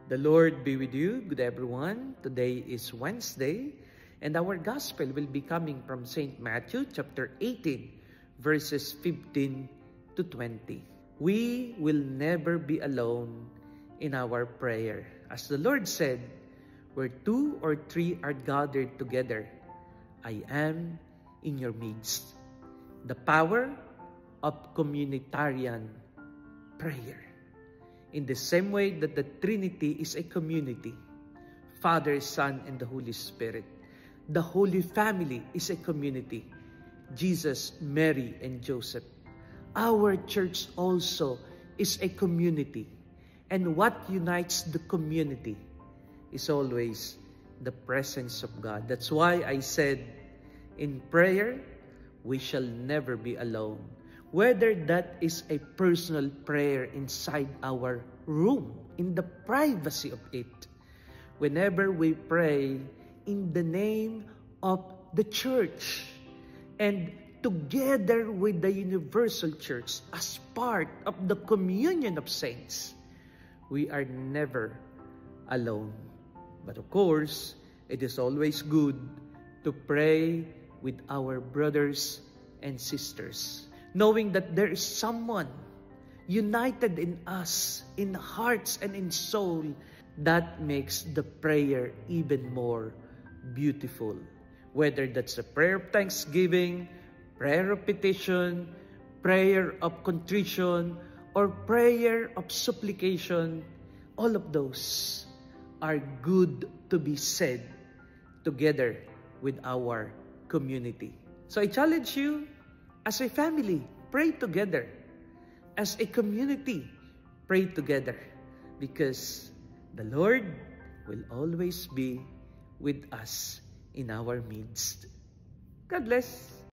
The Lord be with you. Good everyone. Today is Wednesday, and our gospel will be coming from St. Matthew chapter 18, verses 15 to 20. We will never be alone in our prayer. As the Lord said, where two or three are gathered together, I am in your midst. The power of communitarian prayer. In the same way that the Trinity is a community, Father, Son, and the Holy Spirit. The Holy Family is a community, Jesus, Mary, and Joseph. Our church also is a community. And what unites the community is always the presence of God. That's why I said, in prayer, we shall never be alone. Whether that is a personal prayer inside our room, in the privacy of it. Whenever we pray in the name of the church and together with the universal church as part of the communion of saints, we are never alone. But of course, it is always good to pray with our brothers and sisters, knowing that there is someone united in us, in hearts and in soul, that makes the prayer even more beautiful. Whether that's a prayer of thanksgiving, prayer of petition, prayer of contrition, or prayer of supplication, all of those are good to be said together with our community. So I challenge you, as a family, pray together. As a community, pray together. Because the Lord will always be with us in our midst. God bless.